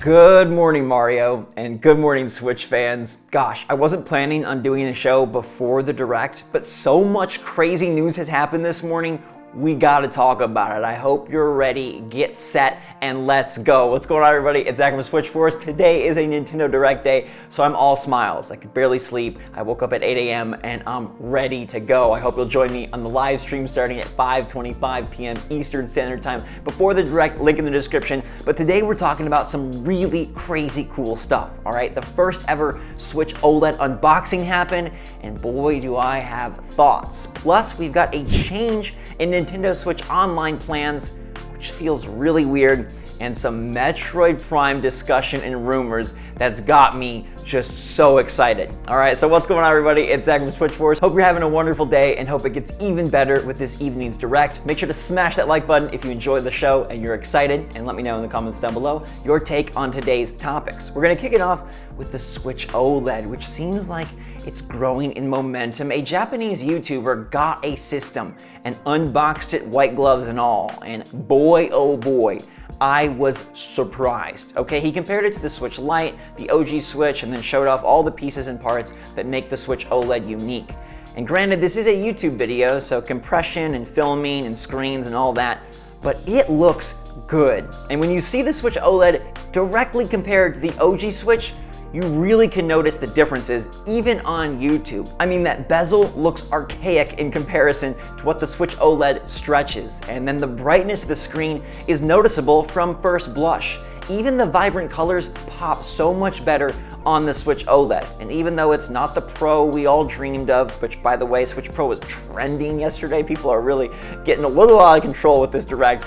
Good morning, Mario, and good morning, Switch fans. Gosh, I wasn't planning on doing a show before the Direct, but so much crazy news has happened this morning, we gotta talk about it. I hope you're ready, get set, and let's go. What's going on, everybody? It's Zach from SwitchForce. Today is a Nintendo Direct day, so I'm all smiles. I could barely sleep. I woke up at 8 a.m. and I'm ready to go. I hope you'll join me on the live stream starting at 5:25 p.m. Eastern Standard Time before the Direct, link in the description. But today we're talking about some really crazy cool stuff, all right? The first ever Switch OLED unboxing happened, and boy, do I have thoughts. Plus, we've got a change in Nintendo Switch Online plans, which feels really weird, and some Metroid Prime discussion and rumors that's got me just so excited. All right, so what's going on, everybody? It's Zach from SwitchForce. Hope you're having a wonderful day and hope it gets even better with this evening's Direct. Make sure to smash that like button if you enjoy the show and you're excited, and let me know in the comments down below your take on today's topics. We're gonna kick it off with the Switch OLED, which seems like it's growing in momentum. A Japanese YouTuber got a system and unboxed it, white gloves and all, and boy, oh boy, I was surprised. Okay, he compared it to the Switch Lite, the OG Switch, and then showed off all the pieces and parts that make the Switch OLED unique. And granted, this is a YouTube video, so compression and filming and screens and all that, but it looks good. And when you see the Switch OLED directly compared to the OG Switch, you really can notice the differences even on YouTube. I mean, that bezel looks archaic in comparison to what the Switch OLED stretches, and then the brightness of the screen is noticeable from first blush. Even the vibrant colors pop so much better on the Switch OLED. And even though it's not the Pro we all dreamed of, which by the way, Switch Pro was trending yesterday, people are really getting a little out of control with this Direct,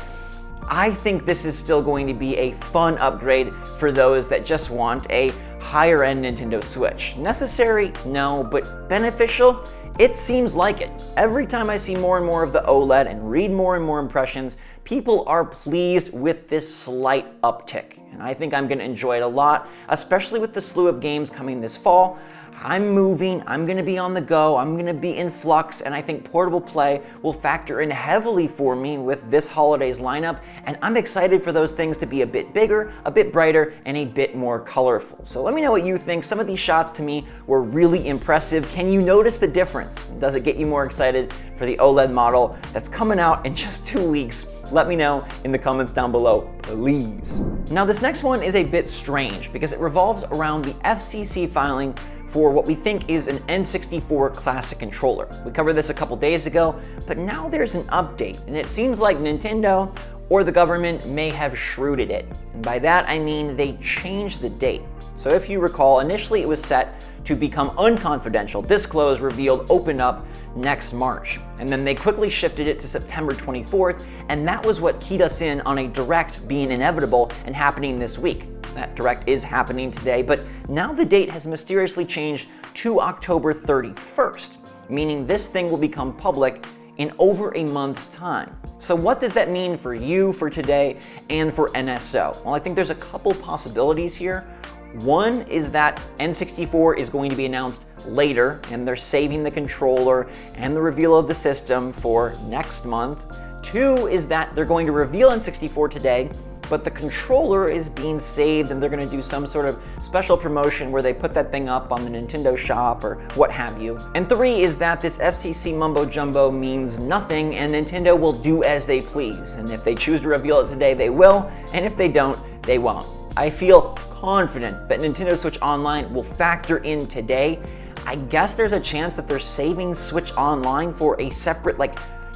I think this is still going to be a fun upgrade for those that just want a higher end Nintendo Switch. Necessary? No, but beneficial? It seems like it. Every time I see more and more of the OLED and read more and more impressions, people are pleased with this slight uptick. And I think I'm gonna enjoy it a lot, especially with the slew of games coming this fall. I'm moving, I'm gonna be on the go, I'm gonna be in flux, and I think portable play will factor in heavily for me with this holiday's lineup, and I'm excited for those things to be a bit bigger, a bit brighter, and a bit more colorful. So let me know what you think. Some of these shots to me were really impressive. Can you notice the difference? Does it get you more excited for the OLED model that's coming out in just 2 weeks? Let me know in the comments down below, please. Now this next one is a bit strange because it revolves around the FCC filing for what we think is an N64 classic controller. We covered this a couple days ago, but now there's an update, and it seems like Nintendo or the government may have shrewded it. And by that I mean they changed the date. So if you recall, initially it was set to become unconfidential, disclose, revealed, open up next March. And then they quickly shifted it to September 24th, and that was what keyed us in on a Direct being inevitable and happening this week. That Direct is happening today, but now the date has mysteriously changed to October 31st, meaning this thing will become public in over a month's time. So what does that mean for you, for today, and for NSO? Well, I think there's a couple possibilities here. One is that N64 is going to be announced later, and they're saving the controller and the reveal of the system for next month. Two is that they're going to reveal N64 today, but the controller is being saved and they're gonna do some sort of special promotion where they put that thing up on the Nintendo shop or what have you. And three is that this FCC mumbo jumbo means nothing and Nintendo will do as they please. And if they choose to reveal it today, they will, and if they don't, they won't. I feel confident that Nintendo Switch Online will factor in today. I guess there's a chance that they're saving Switch Online for a separate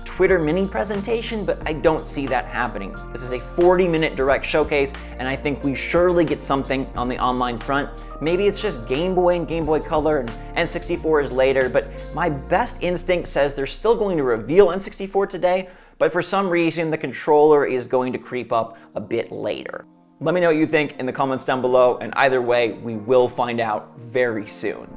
Twitter mini presentation, but I don't see that happening. This is a 40-minute Direct showcase, and I think we surely get something on the online front. Maybe it's just Game Boy and Game Boy Color, and N64 is later, but my best instinct says they're still going to reveal N64 today, but for some reason the controller is going to creep up a bit later. Let me know what you think in the comments down below, and either way, we will find out very soon.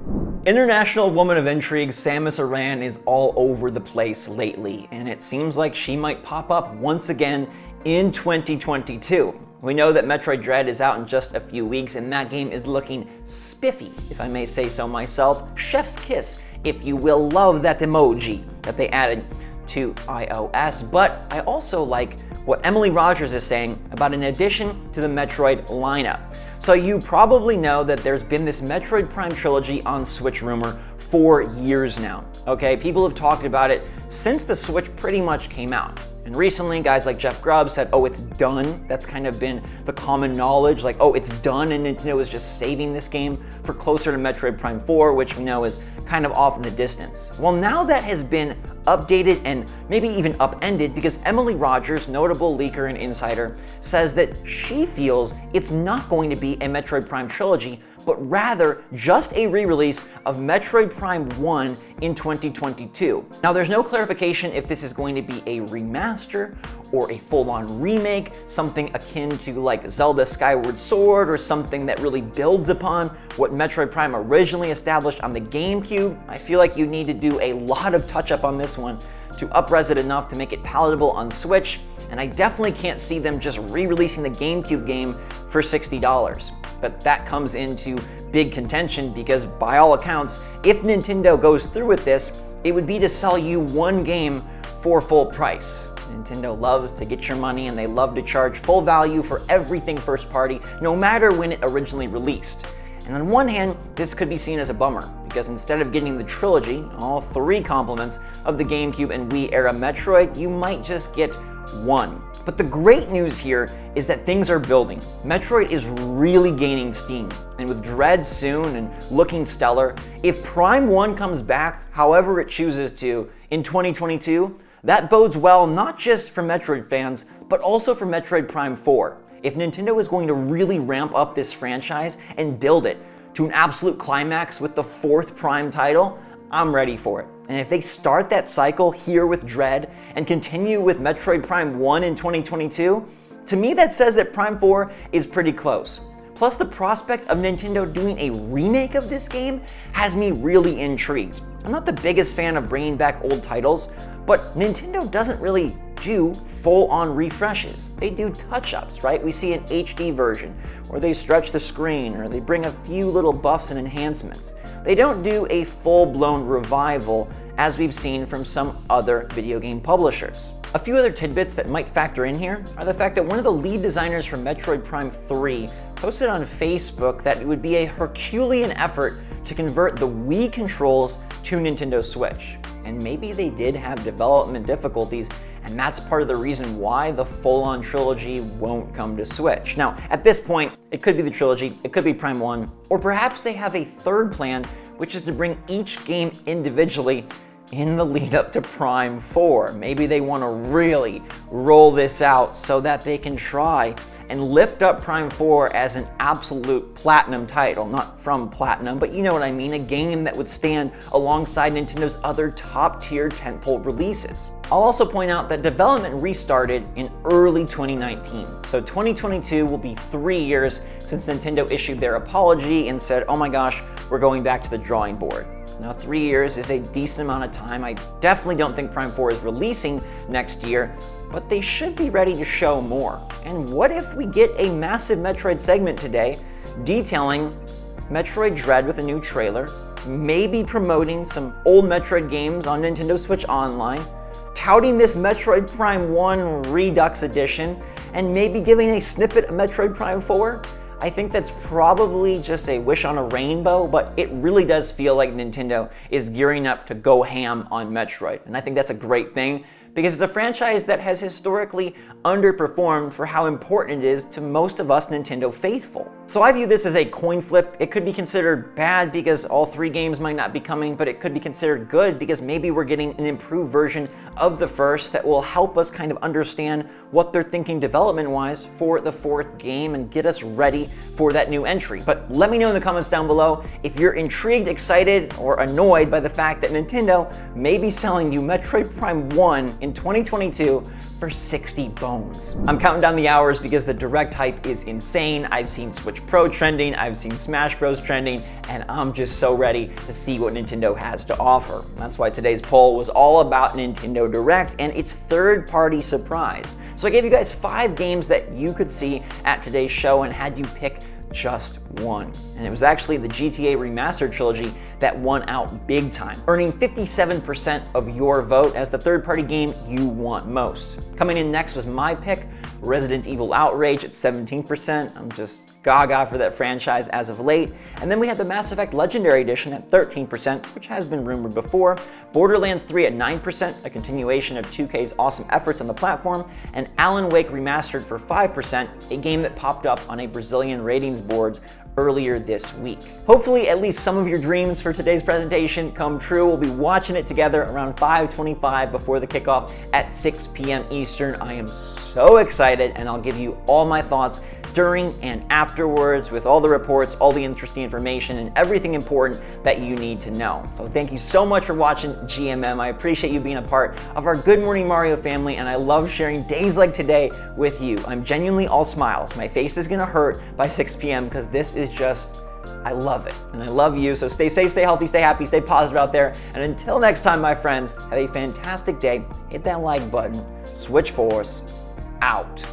International woman of intrigue Samus Aran is all over the place lately, and it seems like she might pop up once again in 2022. We know that Metroid Dread is out in just a few weeks, and that game is looking spiffy, if I may say so myself. Chef's kiss, if you will. Love that emoji that they added to iOS, but I also like what Emily Rogers is saying about an addition to the Metroid lineup. So you probably know that there's been this Metroid Prime trilogy on Switch rumor for years now. Okay, people have talked about it since the Switch pretty much came out. And recently, guys like Jeff Grubb said, oh, it's done. That's kind of been the common knowledge, like, oh, it's done, and Nintendo is just saving this game for closer to Metroid Prime 4, which we know is kind of off in the distance. Well, now that has been updated and maybe even upended because Emily Rogers, notable leaker and insider, says that she feels it's not going to be a Metroid Prime trilogy, but rather just a re-release of Metroid Prime 1 in 2022. Now, there's no clarification if this is going to be a remaster or a full-on remake, something akin to like Zelda Skyward Sword, or something that really builds upon what Metroid Prime originally established on the GameCube. I feel like you need to do a lot of touch-up on this one to up-res it enough to make it palatable on Switch, and I definitely can't see them just re-releasing the GameCube game for $60. But that comes into big contention because by all accounts, if Nintendo goes through with this, it would be to sell you one game for full price. Nintendo loves to get your money and they love to charge full value for everything first party, no matter when it originally released. And on one hand, this could be seen as a bummer, because instead of getting the trilogy, all three complements of the GameCube and Wii era Metroid, you might just get one. But the great news here is that things are building. Metroid is really gaining steam, and with Dread soon and looking stellar, if Prime 1 comes back however it chooses to in 2022, that bodes well not just for Metroid fans, but also for Metroid Prime 4. If Nintendo is going to really ramp up this franchise and build it to an absolute climax with the fourth Prime title, I'm ready for it. And if they start that cycle here with Dread and continue with Metroid Prime 1 in 2022, to me that says that Prime 4 is pretty close. Plus, the prospect of Nintendo doing a remake of this game has me really intrigued. I'm not the biggest fan of bringing back old titles, but Nintendo doesn't really do full-on refreshes. They do touch-ups, right? We see an HD version, or they stretch the screen, or they bring a few little buffs and enhancements. They don't do a full-blown revival as we've seen from some other video game publishers. A few other tidbits that might factor in here are the fact that one of the lead designers for Metroid Prime 3 posted on Facebook that it would be a Herculean effort to convert the Wii controls to Nintendo Switch. And maybe they did have development difficulties, and that's part of the reason why the full-on trilogy won't come to Switch. Now, at this point, it could be the trilogy, it could be Prime 1, or perhaps they have a third plan, which is to bring each game individually in the lead up to Prime 4. Maybe they want to really roll this out so that they can try and lift up Prime 4 as an absolute platinum title. Not from Platinum, but you know what I mean, a game that would stand alongside Nintendo's other top-tier tentpole releases. I'll also point out that development restarted in early 2019. So 2022 will be 3 years since Nintendo issued their apology and said, oh my gosh, we're going back to the drawing board. Now, 3 years is a decent amount of time. I definitely don't think Prime 4 is releasing next year, but they should be ready to show more. And what if we get a massive Metroid segment today detailing Metroid Dread with a new trailer, maybe promoting some old Metroid games on Nintendo Switch Online, touting this Metroid Prime 1 Redux Edition, and maybe giving a snippet of Metroid Prime 4? I think that's probably just a wish on a rainbow, but it really does feel like Nintendo is gearing up to go ham on Metroid. And I think that's a great thing, because it's a franchise that has historically underperformed for how important it is to most of us Nintendo faithful. So I view this as a coin flip. It could be considered bad because all three games might not be coming, but it could be considered good because maybe we're getting an improved version of the first that will help us kind of understand what they're thinking development-wise for the fourth game and get us ready for that new entry. But let me know in the comments down below if you're intrigued, excited, or annoyed by the fact that Nintendo may be selling you Metroid Prime 1 in 2022 for 60 bones. I'm counting down the hours because the Direct hype is insane. I've seen Switch Pro trending, I've seen Smash Bros trending, and I'm just so ready to see what Nintendo has to offer. That's why today's poll was all about Nintendo Direct and its third-party surprise. So I gave you guys 5 games that you could see at today's show and had you pick just won. And it was actually the GTA Remastered trilogy that won out big time, earning 57% of your vote as the third-party game you want most. Coming in next was my pick, Resident Evil Outrage at 17%. I'm just gaga for that franchise as of late. And then we had the Mass Effect Legendary Edition at 13%, which has been rumored before, Borderlands 3 at 9%, a continuation of 2K's awesome efforts on the platform, and Alan Wake Remastered for 5%, a game that popped up on a Brazilian ratings boards earlier this week. Hopefully at least some of your dreams for today's presentation come true. We'll be watching it together around 5:25 before the kickoff at 6 p.m. Eastern. I am so excited, and I'll give you all my thoughts during and afterwards with all the reports, all the interesting information, and everything important that you need to know. So thank you so much for watching GMM. I appreciate you being a part of our Good Morning Mario family, and I love sharing days like today with you. I'm genuinely all smiles. My face is gonna hurt by 6 p.m. because this is just, I love it, and I love you. So stay safe, stay healthy, stay happy, stay positive out there. And until next time, my friends, have a fantastic day. Hit that like button. SwitchForce out.